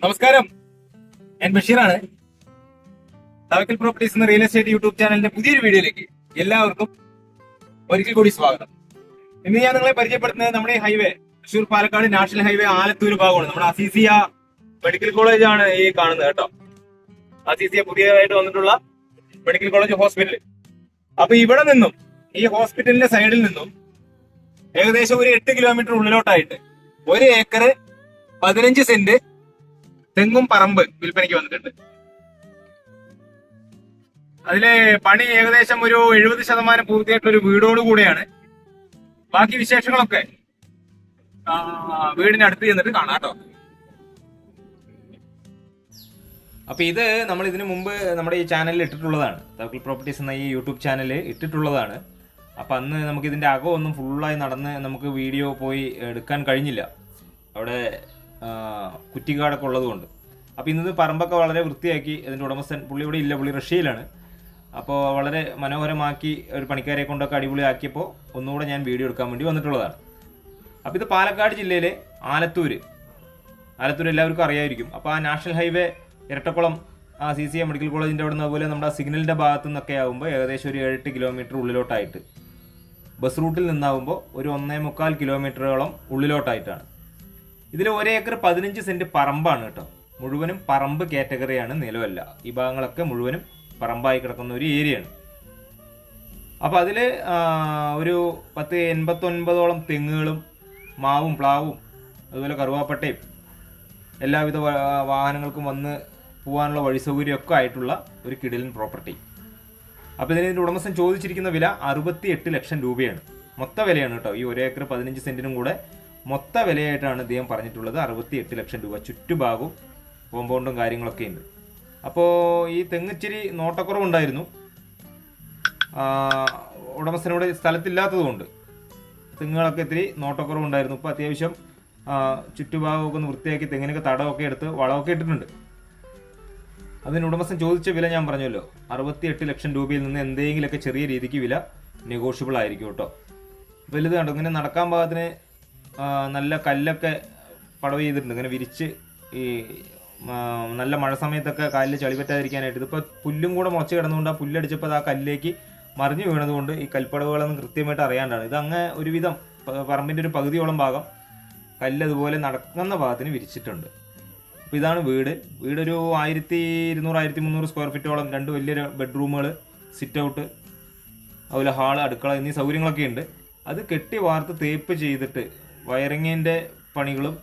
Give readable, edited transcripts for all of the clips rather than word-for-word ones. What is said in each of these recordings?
നമസ്കാരം, ഞാൻ ബഷീറാണ്. തവക്കൽ പ്രോപ്പർട്ടീസ് എന്ന റിയൽ എസ്റ്റേറ്റ് യൂട്യൂബ് ചാനലിന്റെ പുതിയൊരു വീഡിയോയിലേക്ക് എല്ലാവർക്കും ഒരിക്കൽ കൂടി സ്വാഗതം. ഇന്ന് ഞാൻ നിങ്ങളെ പരിചയപ്പെടുത്തുന്നത് നമ്മുടെ highway Thrissur Palakkad national highway Alathur ഭാഗമാണ്. നമ്മുടെ അസീസിയ മെഡിക്കൽ കോളേജ് ആണ് ഈ കാണുന്നത് കേട്ടോ. അസീസിയ പുതിയതായിട്ട് വന്നിട്ടുള്ള മെഡിക്കൽ കോളേജ് ഹോസ്പിറ്റൽ. അപ്പൊ ഇവിടെ നിന്നും ഈ ഹോസ്പിറ്റലിന്റെ സൈഡിൽ നിന്നും ഏകദേശം ഒരു 8 കിലോമീറ്റർ ഉള്ളിലോട്ടായിട്ട് 1 ഏക്കർ 15 സെന്റ് തെങ്ങും പറമ്പ് വിൽപ്പനയ്ക്ക് വന്നിട്ടുണ്ട്. അതിലെ പണി ഏകദേശം ഒരു 70% പൂർത്തിയായിട്ടുള്ള ഒരു വീടോടുകൂടെയാണ്. ബാക്കി വിശേഷങ്ങളൊക്കെ വീടിന്റെ അടുത്ത് ചെന്നിട്ട് കാണാം കേട്ടോ. അപ്പൊ ഇത് നമ്മൾ ഇതിനു മുമ്പ് നമ്മുടെ ഈ ചാനലിൽ ഇട്ടിട്ടുള്ളതാണ്. തവക്കൽ പ്രോപ്പർട്ടീസ് എന്ന ഈ യൂട്യൂബ് ചാനലിൽ ഇട്ടിട്ടുള്ളതാണ്. അപ്പൊ അന്ന് നമുക്ക് ഇതിന്റെ അകമൊന്നും ഫുള്ളായി നടന്ന് നമുക്ക് വീഡിയോ പോയി എടുക്കാൻ കഴിഞ്ഞില്ല, അവിടെ കുറ്റിക്കാടൊക്കെ ഉള്ളതുകൊണ്ട്. അപ്പോൾ ഇന്നത് പറമ്പൊക്കെ വളരെ വൃത്തിയാക്കി അതിൻ്റെ ഉടമസ്ഥൻ, പുള്ളി ഇവിടെ ഇല്ല, പുള്ളി റഷ്യയിലാണ്. അപ്പോൾ വളരെ മനോഹരമാക്കി ഒരു പണിക്കാരെ കൊണ്ടൊക്കെ അടിപൊളിയാക്കിയപ്പോൾ ഒന്നുകൂടെ ഞാൻ വീഡിയോ എടുക്കാൻ വേണ്ടി വന്നിട്ടുള്ളതാണ്. അപ്പോൾ ഇത് പാലക്കാട് ജില്ലയിലെ ആലത്തൂർ എല്ലാവർക്കും അറിയാമായിരിക്കും. അപ്പോൾ ആ national highway Irattakulam CCA medical കോളേജിൻ്റെ അവിടെ നിന്ന്, അതുപോലെ നമ്മുടെ സിഗ്നലിൻ്റെ ഭാഗത്തു നിന്നൊക്കെ ആകുമ്പോൾ ഏകദേശം ഒരു 7-8 കിലോമീറ്റർ ഉള്ളിലോട്ടായിട്ട്, ബസ് റൂട്ടിൽ നിന്നാകുമ്പോൾ ഒരു 1.25 കിലോമീറ്ററോളം ഉള്ളിലോട്ടായിട്ടാണ്. ഇതിൽ 1 ഏക്കർ 15 സെന്റ് പറമ്പാണ് കേട്ടോ. മുഴുവനും പറമ്പ് കാറ്റഗറിയാണ്, നിലമല്ല. ഈ ഭാഗങ്ങളൊക്കെ മുഴുവനും പറമ്പായി കിടക്കുന്ന ഒരു ഏരിയയാണ്. അപ്പോൾ അതിൽ ഒരു 1089ഓളം തെങ്ങുകളും മാവും പ്ലാവും അതുപോലെ കറുവാപ്പട്ടയും എല്ലാവിധ വാഹനങ്ങൾക്കും വന്ന് പോകാനുള്ള വഴി സൗകര്യമൊക്കെ ആയിട്ടുള്ള ഒരു കിടിലൻ പ്രോപ്പർട്ടി. അപ്പോൾ ഇതിൻ്റെ ഉടമസ്ഥൻ ചോദിച്ചിരിക്കുന്ന വില 68 ലക്ഷം രൂപയാണ്. മൊത്ത വിലയാണ് കേട്ടോ. ഈ 1 ഏക്കർ 15 സെന്റിനും കൂടെ മൊത്ത വിലയായിട്ടാണ് ഇദ്ദേഹം പറഞ്ഞിട്ടുള്ളത്. 68 ലക്ഷം രൂപ. ചുറ്റുഭാഗവും കോമ്പൗണ്ടും കാര്യങ്ങളൊക്കെ ഉണ്ട്. അപ്പോൾ ഈ തെങ്ങിച്ചിരി നോട്ടക്കുറവുണ്ടായിരുന്നു, ഉടമസ്ഥനോട് സ്ഥലത്തില്ലാത്തതുകൊണ്ട് തെങ്ങുകളൊക്കെ ഇത്തിരി നോട്ടക്കുറവുണ്ടായിരുന്നു. ഇപ്പോൾ അത്യാവശ്യം ചുറ്റുഭാഗമൊക്കെ ഒന്ന് വൃത്തിയാക്കി തെങ്ങിനൊക്കെ തടമൊക്കെ എടുത്ത് വളമൊക്കെ ഇട്ടിട്ടുണ്ട്. അതിന് ഉടമസ്ഥൻ ചോദിച്ച വില ഞാൻ പറഞ്ഞല്ലോ, 68 ലക്ഷം രൂപയിൽ നിന്ന് എന്തെങ്കിലുമൊക്കെ ചെറിയ രീതിക്ക് വില നെഗോഷ്യബിൾ ആയിരിക്കും കേട്ടോ. വലുത് കണ്ടോ, ഇങ്ങനെ നടക്കാൻ പാകത്തിന് നല്ല കല്ലൊക്കെ പടവ് ചെയ്തിട്ടുണ്ട്, ഇങ്ങനെ വിരിച്ച്. ഈ നല്ല മഴ സമയത്തൊക്കെ കാലിൽ ചളി പറ്റാതിരിക്കാനായിട്ട്. ഇതിപ്പോൾ പുല്ലും കൂടെ മുളച്ച് കിടന്നുകൊണ്ട് ആ പുല്ലടിച്ചപ്പോൾ അത് ആ കല്ലിലേക്ക് മറിഞ്ഞു വീണതുകൊണ്ട് ഈ കൽപ്പടവുകളൊന്നും കൃത്യമായിട്ട് അറിയാണ്ടാണ്. ഇതങ്ങ് ഒരുവിധം പറമ്പിൻ്റെ ഒരു പകുതിയോളം ഭാഗം കല്ലതുപോലെ നടക്കുന്ന ഭാഗത്തിന് വിരിച്ചിട്ടുണ്ട്. അപ്പോൾ ഇതാണ് വീടൊരു 1200-1300 സ്ക്വയർ ഫീറ്റോളം, 2 വലിയ ബെഡ്റൂമുകൾ, സിറ്റ് ഔട്ട്, അതുപോലെ ഹാള്, അടുക്കള എന്നീ സൗകര്യങ്ങളൊക്കെ ഉണ്ട്. അത് കെട്ടി വാർത്ത് തേപ്പ് ചെയ്തിട്ട് വയറിങ്ങിൻ്റെ പണികളും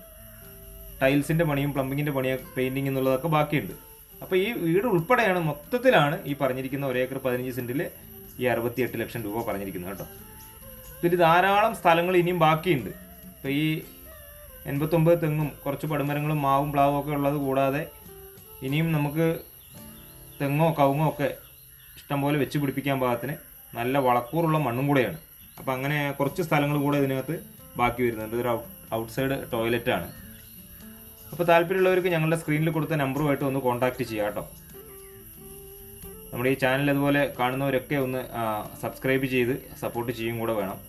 ടൈൽസിൻ്റെ പണിയും പ്ലംബിങ്ങിൻ്റെ പണിയും പെയിൻറ്റിങ് എന്നുള്ളതൊക്കെ ബാക്കിയുണ്ട്. അപ്പോൾ ഈ വീട് ഉൾപ്പെടെയാണ്, മൊത്തത്തിലാണ് ഈ പറഞ്ഞിരിക്കുന്ന 1 ഏക്കർ 15 സെൻറ്റിൽ ഈ 68 ലക്ഷം രൂപ പറഞ്ഞിരിക്കുന്നത് കേട്ടോ. ഇതിൽ ധാരാളം സ്ഥലങ്ങൾ ഇനിയും ബാക്കിയുണ്ട്. ഇപ്പോൾ ഈ 89 തെങ്ങും കുറച്ച് പടുമരങ്ങളും മാവും പ്ലാവും ഒക്കെ ഉള്ളത് കൂടാതെ ഇനിയും നമുക്ക് തെങ്ങോ കവുങ്ങോ ഒക്കെ ഇഷ്ടംപോലെ വെച്ച് പിടിപ്പിക്കാൻ പാകത്തിന് നല്ല വളക്കൂറുള്ള മണ്ണും കൂടെയാണ്. അപ്പോൾ അങ്ങനെ കുറച്ച് സ്ഥലങ്ങൾ കൂടെ ഇതിനകത്ത് ബാക്കി വരുന്നുണ്ട്. ഇതൊരു ഔട്ട്സൈഡ് ടോയ്ലറ്റാണ്. അപ്പോൾ താല്പര്യമുള്ളവർക്ക് ഞങ്ങളുടെ സ്ക്രീനിൽ കൊടുത്ത നമ്പറുമായിട്ട് ഒന്ന് കോൺടാക്റ്റ് ചെയ്യാം കേട്ടോ. നമ്മുടെ ഈ ചാനൽ അതുപോലെ കാണുന്നവരൊക്കെ ഒന്ന് സബ്സ്ക്രൈബ് ചെയ്ത് സപ്പോർട്ട് ചെയ്യും കൂടെ വേണം.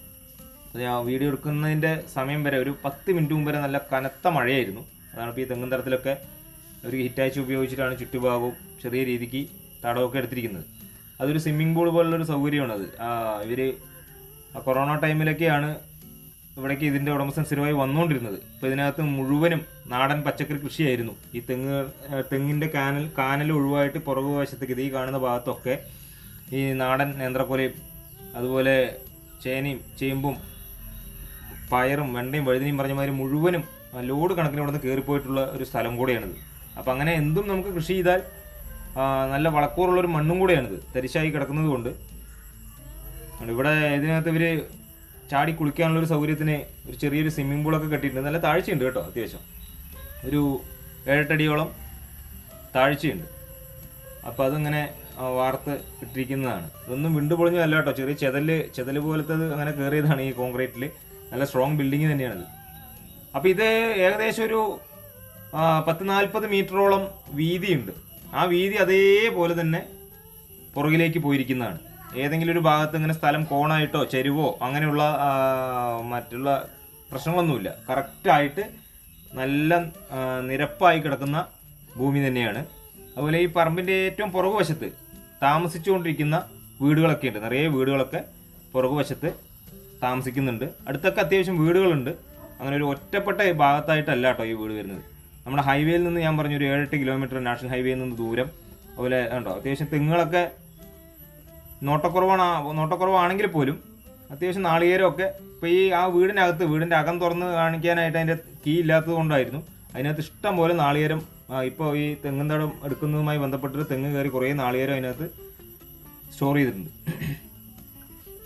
ഞാൻ വീഡിയോ എടുക്കുന്നതിൻ്റെ സമയം വരെ ഒരു 10 മിനിറ്റ് മുമ്പ് വരെ നല്ല കനത്ത മഴയായിരുന്നു. അതാണ് ഇപ്പോൾ ഈ തെങ്ങും തരത്തിലൊക്കെ ഒരു ഹിറ്റാച്ചി ഉപയോഗിച്ചിട്ടാണ് ചുറ്റുഭാഗവും ചെറിയ രീതിക്ക് തടമൊക്കെ എടുത്തിരിക്കുന്നത്. അതൊരു സ്വിമ്മിംഗ് പൂൾ പോലുള്ളൊരു സൗകര്യമാണത്. ഇവർ കൊറോണ ടൈമിലൊക്കെയാണ് ഇവിടേക്ക് ഇതിൻ്റെ ഉടമസ്ഥൻ സ്ഥിരമായി വന്നുകൊണ്ടിരുന്നത്. ഇപ്പോൾ ഇതിനകത്ത് മുഴുവനും നാടൻ പച്ചക്കറി കൃഷിയായിരുന്നു. ഈ തെങ്ങിൻ്റെ കാനൽ ഒഴിവായിട്ട് പുറകുവശത്തേക്ക് ഇത് ഈ കാണുന്ന ഭാഗത്തൊക്കെ ഈ നാടൻ നേന്ത്രക്കൊലയും അതുപോലെ ചേനയും ചേമ്പും പയറും വെണ്ടയും വഴുതനയും പറഞ്ഞ മാതിരി മുഴുവനും ലോഡ് കണക്കിന് ഇവിടെ നിന്ന് കയറിപ്പോയിട്ടുള്ള ഒരു സ്ഥലം കൂടെയാണിത്. അപ്പോൾ അങ്ങനെ എന്തും നമുക്ക് കൃഷി ചെയ്താൽ നല്ല വളക്കൂറുള്ളൊരു മണ്ണും കൂടെയാണിത്, തരിശായി കിടക്കുന്നത് കൊണ്ട്. ഇവിടെ ഇതിനകത്ത് ഇവർ ചാടി കുളിക്കാനുള്ളൊരു സൗകര്യത്തിന് ഒരു ചെറിയൊരു സ്വിമ്മിംഗ് പൂളൊക്കെ കെട്ടിയിട്ടുണ്ട്. നല്ല താഴ്ചയുണ്ട് കേട്ടോ, അത്യാവശ്യം ഒരു 7-8 അടിയോളം താഴ്ചയുണ്ട്. അപ്പോൾ അതിങ്ങനെ വാർത്ത് ഇട്ടിരിക്കുന്നതാണ്. ഇതൊന്നും വിണ്ടു പൊളിഞ്ഞതല്ല കേട്ടോ, ചെറിയ ചെതൽ പോലത്തത് അങ്ങനെ കയറിയതാണ് ഈ കോൺക്രീറ്റിൽ. നല്ല സ്ട്രോങ് ബിൽഡിങ് തന്നെയാണിത്. അപ്പോൾ ഇത് ഏകദേശം ഒരു 10-40 മീറ്ററോളം വീതിയുണ്ട്. ആ വീതി അതേപോലെ തന്നെ പുറകിലേക്ക് പോയിരിക്കുന്നതാണ്. ഏതെങ്കിലും ഒരു ഭാഗത്ത് ഇങ്ങനെ സ്ഥലം കോണായിട്ടോ ചെരുവോ അങ്ങനെയുള്ള മറ്റുള്ള പ്രശ്നങ്ങളൊന്നുമില്ല. കറക്റ്റായിട്ട് നല്ല നിരപ്പായി കിടക്കുന്ന ഭൂമി തന്നെയാണ്. അതുപോലെ ഈ പറമ്പിൻ്റെ ഏറ്റവും പുറകുവശത്ത് താമസിച്ചുകൊണ്ടിരിക്കുന്ന വീടുകളൊക്കെ ഉണ്ട്. നിറയെ വീടുകളൊക്കെ പുറകുവശത്ത് താമസിക്കുന്നുണ്ട്. അടുത്തൊക്കെ അത്യാവശ്യം വീടുകളുണ്ട്. അങ്ങനെ ഒരു ഒറ്റപ്പെട്ട ഭാഗത്തായിട്ടല്ല കേട്ടോ ഈ വീട് വരുന്നത്. നമ്മുടെ ഹൈവേയിൽ നിന്ന് ഞാൻ പറഞ്ഞൊരു 7-8 കിലോമീറ്റർ നാഷണൽ ഹൈവേയിൽ നിന്ന് ദൂരം. അതുപോലെ ഉണ്ടോ അത്യാവശ്യം തെങ്ങുകളൊക്കെ നോട്ടക്കുറവാണെങ്കിൽ പോലും അത്യാവശ്യം നാളികേരമൊക്കെ ഇപ്പോൾ ഈ ആ വീടിൻ്റെ അകം തുറന്ന് കാണിക്കാനായിട്ട് അതിൻ്റെ കീ ഇല്ലാത്തത് കൊണ്ടായിരുന്നു. അതിനകത്ത് ഇഷ്ടം പോലെ നാളികേരം ഇപ്പോൾ ഈ തെങ്ങും തടം എടുക്കുന്നതുമായി ബന്ധപ്പെട്ടിട്ട് തെങ്ങ് കയറി കുറേ നാളികേരം അതിനകത്ത് സ്റ്റോർ ചെയ്തിട്ടുണ്ട്.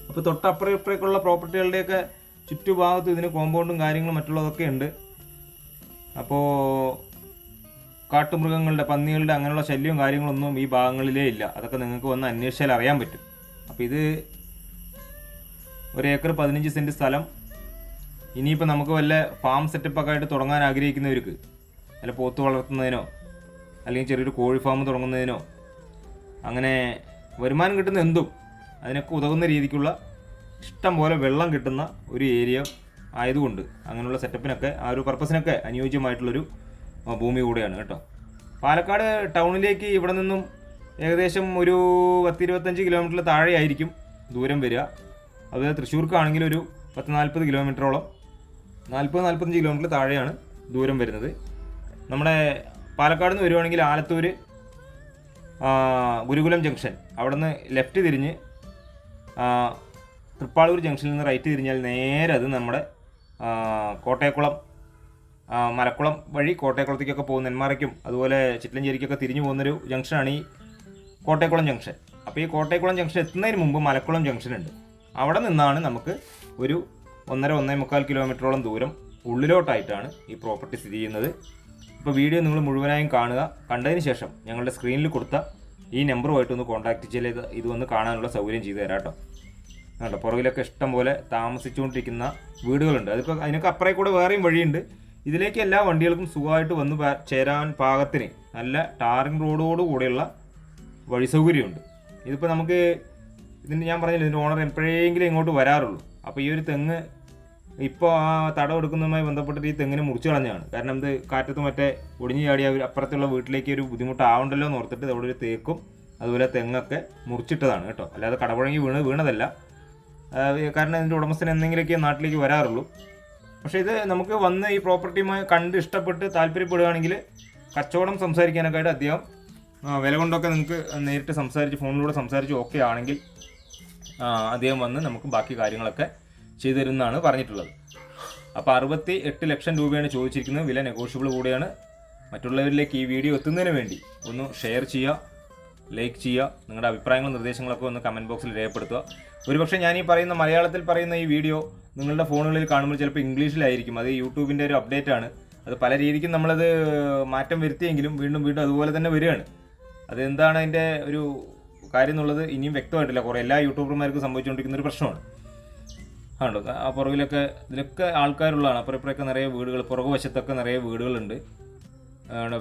അപ്പോൾ തൊട്ടപ്പുറേക്കുള്ള പ്രോപ്പർട്ടികളുടെയൊക്കെ ചുറ്റുഭാഗത്ത് ഇതിന് കോമ്പൗണ്ടും കാര്യങ്ങളും മറ്റുള്ളതൊക്കെ ഉണ്ട്. അപ്പോൾ കാട്ടുമൃഗങ്ങളുടെ, പന്നികളുടെ അങ്ങനെയുള്ള ശല്യവും കാര്യങ്ങളൊന്നും ഈ ഭാഗങ്ങളിലേ ഇല്ല. അതൊക്കെ നിങ്ങൾക്ക് വന്ന് അന്വേഷിച്ചാൽ അറിയാൻ പറ്റും. അപ്പോൾ ഇത് 1 ഏക്കർ 15 സെൻറ്റ് സ്ഥലം. ഇനിയിപ്പോൾ നമുക്ക് വല്ല ഫാം സെറ്റപ്പൊക്കെ ആയിട്ട് തുടങ്ങാൻ ആഗ്രഹിക്കുന്നവർക്ക്, അല്ല പോത്ത് വളർത്തുന്നതിനോ അല്ലെങ്കിൽ ചെറിയൊരു കോഴി ഫാം തുടങ്ങുന്നതിനോ അങ്ങനെ വരുമാനം കിട്ടുന്ന എന്തും അതിനൊക്കെ ഉതകുന്ന രീതിക്കുള്ള ഇഷ്ടം പോലെ വെള്ളം കിട്ടുന്ന ഒരു ഏരിയ ആയതുകൊണ്ട് അങ്ങനെയുള്ള സെറ്റപ്പിനൊക്കെ ആ ഒരു പർപ്പസിനൊക്കെ അനുയോജ്യമായിട്ടുള്ളൊരു ഭൂമി കൂടെയാണ് കേട്ടോ. പാലക്കാട് ടൗണിലേക്ക് ഇവിടെ നിന്നും ഏകദേശം ഒരു 10-25 കിലോമീറ്ററിൽ താഴെയായിരിക്കും ദൂരം വരിക. അതുപോലെ തൃശ്ശൂർക്കാണെങ്കിൽ ഒരു 10-40 കിലോമീറ്ററോളം, 40-45 കിലോമീറ്റർ താഴെയാണ് ദൂരം വരുന്നത്. നമ്മുടെ പാലക്കാട് നിന്ന് വരുവാണെങ്കിൽ ആലത്തൂർ ഗുരുകുലം ജംഗ്ഷൻ അവിടെ നിന്ന് ലെഫ്റ്റ് തിരിഞ്ഞ് തൃപ്പാളൂർ ജംഗ്ഷനിൽ നിന്ന് റൈറ്റ് തിരിഞ്ഞാൽ നേരെ അത് നമ്മുടെ കോട്ടയക്കുളം, മലക്കുളം വഴി കോട്ടയക്കുളത്തേക്കൊക്കെ പോകുന്ന നെന്മാറയ്ക്കും അതുപോലെ ചിറ്റലഞ്ചേരിക്കൊക്കെ തിരിഞ്ഞു പോകുന്നൊരു ജംഗ്ഷനാണ് ഈ കോട്ടയക്കുളം ജംഗ്ഷൻ. അപ്പോൾ ഈ കോട്ടയക്കുളം ജംഗ്ഷൻ എത്തുന്നതിന് മുമ്പ് മലക്കുളം ജംഗ്ഷൻ ഉണ്ട്. അവിടെ നിന്നാണ് നമുക്ക് ഒരു 1.5-1.25 കിലോമീറ്ററോളം ദൂരം ഉള്ളിലോട്ടായിട്ടാണ് ഈ പ്രോപ്പർട്ടി സ്ഥിതി ചെയ്യുന്നത്. ഇപ്പോൾ വീഡിയോ നിങ്ങൾ മുഴുവനായും കാണുക. കണ്ടതിന് ശേഷം ഞങ്ങളുടെ സ്ക്രീനിൽ കൊടുത്ത ഈ നമ്പറുമായിട്ടൊന്ന് കോൺടാക്റ്റ് ചെയ്ത് ഇത് വന്ന് കാണാനുള്ള സൗകര്യം ചെയ്തു തരാം കേട്ടോ. കേട്ടോ പുറകിലൊക്കെ ഇഷ്ടം പോലെ താമസിച്ചുകൊണ്ടിരിക്കുന്ന വീടുകളുണ്ട്. അതിപ്പോൾ അതിനൊക്കെ അപ്പുറേ കൂടെ വേറെയും വഴിയുണ്ട്. ഇതിലേക്ക് എല്ലാ വണ്ടികൾക്കും സുഖമായിട്ട് വന്ന് ചേരാൻ പാകത്തിന് നല്ല ടാറിംഗ് റോഡോട് കൂടെയുള്ള വഴി സൗകര്യമുണ്ട്. ഇതിപ്പോൾ നമുക്ക് ഞാൻ പറഞ്ഞില്ല, ഇതിൻ്റെ ഓണർ എപ്പോഴെങ്കിലും ഇങ്ങോട്ട് വരാറുള്ളൂ. അപ്പോൾ ഈ ഒരു തെങ്ങ് ഇപ്പോൾ ആ തടം എടുക്കുന്നതുമായി ബന്ധപ്പെട്ടിട്ട് ഈ തെങ്ങിനെ മുറിച്ച് കളഞ്ഞാണ്. കാരണം ഇത് കാറ്റത്ത് മറ്റേ ഒടിഞ്ഞു ചാടിയ അപ്പുറത്തുള്ള വീട്ടിലേക്ക് ഒരു ബുദ്ധിമുട്ടാവണ്ടല്ലോ എന്ന് ഓർത്തിട്ട് അവിടെ ഒരു തേക്കും അതുപോലെ തെങ്ങൊക്കെ മുറിച്ചിട്ടതാണ് കേട്ടോ. അല്ലാതെ കടപുഴങ്ങി വീണതല്ല. കാരണം ഇതിൻ്റെ ഉടമസ്ഥൻ എന്തെങ്കിലുമൊക്കെ നാട്ടിലേക്ക് വരാറുള്ളൂ. പക്ഷേ ഇത് നമുക്ക് വന്ന് ഈ പ്രോപ്പർട്ടിയുമായി കണ്ട് ഇഷ്ടപ്പെട്ട് താല്പര്യപ്പെടുകയാണെങ്കിൽ കച്ചവടം സംസാരിക്കാനൊക്കെ അദ്ദേഹം വില കൊണ്ടൊക്കെ നിങ്ങൾക്ക് നേരിട്ട് സംസാരിച്ച് ഫോണിലൂടെ സംസാരിച്ച് ഓക്കെ ആണെങ്കിൽ അദ്ദേഹം വന്ന് നമുക്ക് ബാക്കി കാര്യങ്ങളൊക്കെ ചെയ്തു തരുമെന്നാണ് പറഞ്ഞിട്ടുള്ളത്. അപ്പോൾ 68 ലക്ഷം രൂപയാണ് ചോദിച്ചിരിക്കുന്നത്. വില നെഗോഷ്യബിൾ കൂടെയാണ്. മറ്റുള്ളവരിലേക്ക് ഈ വീഡിയോ എത്തുന്നതിന് വേണ്ടി ഒന്ന് ഷെയർ ചെയ്യുക, ലൈക്ക് ചെയ്യുക, നിങ്ങളുടെ അഭിപ്രായങ്ങളും നിർദ്ദേശങ്ങളൊക്കെ ഒന്ന് കമൻറ്റ് ബോക്സിൽ രേഖപ്പെടുത്തുക. ഒരുപക്ഷെ ഞാൻ ഈ പറയുന്ന മലയാളത്തിൽ പറയുന്ന ഈ വീഡിയോ നിങ്ങളുടെ ഫോണുകളിൽ കാണുമ്പോൾ ചിലപ്പോൾ ഇംഗ്ലീഷിലായിരിക്കും. അത് യൂട്യൂബിൻ്റെ ഒരു അപ്ഡേറ്റ് ആണ്. അത് പല രീതിക്കും നമ്മളത് മാറ്റം വരുത്തിയെങ്കിലും വീണ്ടും അതുപോലെ തന്നെ വരികയാണ്. അതെന്താണ് അതിൻ്റെ ഒരു കാര്യം എന്നുള്ളത് ഇനിയും വ്യക്തമായിട്ടില്ല. കുറേ എല്ലാ യൂട്യൂബർമാർക്കും സംഭവിച്ചുകൊണ്ടിരിക്കുന്ന ഒരു പ്രശ്നമാണ്. ആണോ ആ പുറകിലൊക്കെ ഇതിലൊക്കെ ആൾക്കാരുള്ളതാണ്. അപ്പുറപ്പുറമൊക്കെ നിറയെ വീടുകൾ, പുറകുവശത്തൊക്കെ നിറയെ വീടുകളുണ്ട്.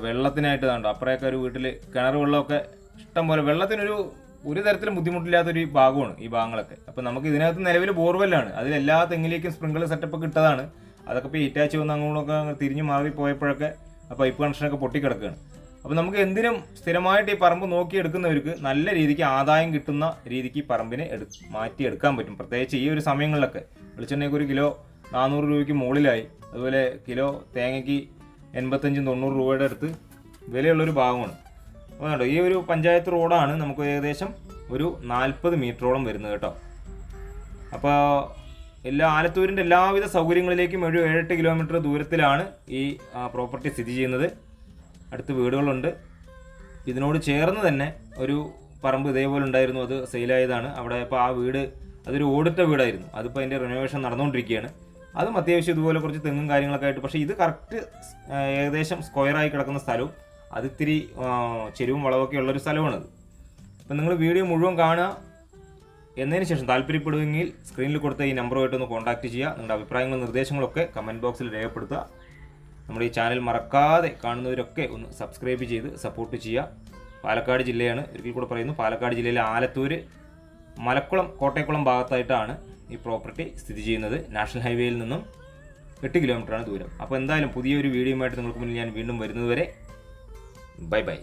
വെള്ളത്തിനായിട്ട് കണ്ടോ അപ്പുറമൊക്കെ ഒരു വീട്ടിൽ കിണർ വെള്ളമൊക്കെ ഇഷ്ടം പോലെ, വെള്ളത്തിനൊരു തരത്തിലും ബുദ്ധിമുട്ടില്ലാത്തൊരു ഭാഗമാണ് ഈ ഭാഗങ്ങളൊക്കെ. അപ്പോൾ നമുക്ക് ഇതിനകത്ത് നിലവിൽ ബോർവെല്ലാണ്. അതിൽ എല്ലാ തെങ്ങിലേക്കും സ്പ്രിംഗ്ലർ സെറ്റപ്പൊക്കെ ഇട്ടതാണ്. അതൊക്കെ ഇപ്പോൾ ഈറ്റാച്ച് വന്ന് അങ്ങോട്ടൊക്കെ തിരിഞ്ഞ് മാറിപ്പോയപ്പോഴൊക്കെ ആ പൈപ്പ് കണക്ഷനൊക്കെ പൊട്ടിക്കിടക്കുകയാണ്. അപ്പോൾ നമുക്ക് എന്തിനും സ്ഥിരമായിട്ട് ഈ പറമ്പ് നോക്കിയെടുക്കുന്നവർക്ക് നല്ല രീതിക്ക് ആദായം കിട്ടുന്ന രീതിക്ക് ഈ പറമ്പിനെ മാറ്റിയെടുക്കാൻ പറ്റും. പ്രത്യേകിച്ച് ഈ ഒരു സമയങ്ങളിലൊക്കെ വെളിച്ചെണ്ണയ്ക്ക് 1 കിലോ 400 രൂപയ്ക്ക് മുകളിലായി. അതുപോലെ കിലോ തേങ്ങയ്ക്ക് 85-90 രൂപയുടെ അടുത്ത് വിലയുള്ളൊരു ഭാഗമാണ്. അപ്പോൾ ഈ ഒരു പഞ്ചായത്ത് റോഡാണ് നമുക്ക് ഏകദേശം ഒരു 40 മീറ്ററോളം വരുന്നത് കേട്ടോ. അപ്പോൾ ആലത്തൂരിൻ്റെ എല്ലാവിധ സൗകര്യങ്ങളിലേക്കും ഒരു 7-8 കിലോമീറ്റർ ദൂരത്തിലാണ് ഈ പ്രോപ്പർട്ടി സ്ഥിതി ചെയ്യുന്നത്. അടുത്ത് വീടുകളുണ്ട്. ഇതിനോട് ചേർന്ന് തന്നെ ഒരു പറമ്പ് ഇതേപോലെ ഉണ്ടായിരുന്നു, അത് സെയിലായതാണ്. അവിടെ ഇപ്പോൾ ആ വീട് അതൊരു ഓടിട്ട വീടായിരുന്നു. അതിപ്പോൾ അതിൻ്റെ റിനോവേഷൻ നടന്നുകൊണ്ടിരിക്കുകയാണ്. അതും അത്യാവശ്യം ഇതുപോലെ കുറച്ച് തെങ്ങും കാര്യങ്ങളൊക്കെ ആയിട്ട്. പക്ഷേ ഇത് കറക്റ്റ് ഏകദേശം സ്ക്വയറായി കിടക്കുന്ന സ്ഥലവും അതിത്തിരി ചെരുവും വളവൊക്കെ ഉള്ളൊരു സ്ഥലമാണത്. അപ്പം നിങ്ങൾ വീഡിയോ മുഴുവൻ കാണുക. എന്നതിന് ശേഷം താല്പര്യപ്പെടുമെങ്കിൽ സ്ക്രീനിൽ കൊടുത്ത ഈ നമ്പറുമായിട്ടൊന്ന് കോൺടാക്റ്റ് ചെയ്യുക. നിങ്ങളുടെ അഭിപ്രായങ്ങളും നിർദ്ദേശങ്ങളൊക്കെ കമൻറ്റ് ബോക്സിൽ രേഖപ്പെടുത്തുക. നമ്മുടെ ഈ ചാനൽ മറക്കാതെ കാണുന്നവരൊക്കെ ഒന്ന് സബ്സ്ക്രൈബ് ചെയ്ത് സപ്പോർട്ട് ചെയ്യുക. പാലക്കാട് ജില്ലയാണ്, ഒരിക്കൽ കൂടെ പറയുന്നു, പാലക്കാട് ജില്ലയിലെ ആലത്തൂർ മലക്കുളം കോട്ടയക്കുളം ഭാഗത്തായിട്ടാണ് ഈ പ്രോപ്പർട്ടി സ്ഥിതി ചെയ്യുന്നത്. നാഷണൽ ഹൈവേയിൽ നിന്നും 8 കിലോമീറ്ററാണ് ദൂരം. അപ്പോൾ എന്തായാലും പുതിയൊരു വീഡിയോയുമായിട്ട് നിങ്ങൾക്ക് മുന്നിൽ ഞാൻ വീണ്ടും വരുന്നതുവരെ ബൈ ബൈ.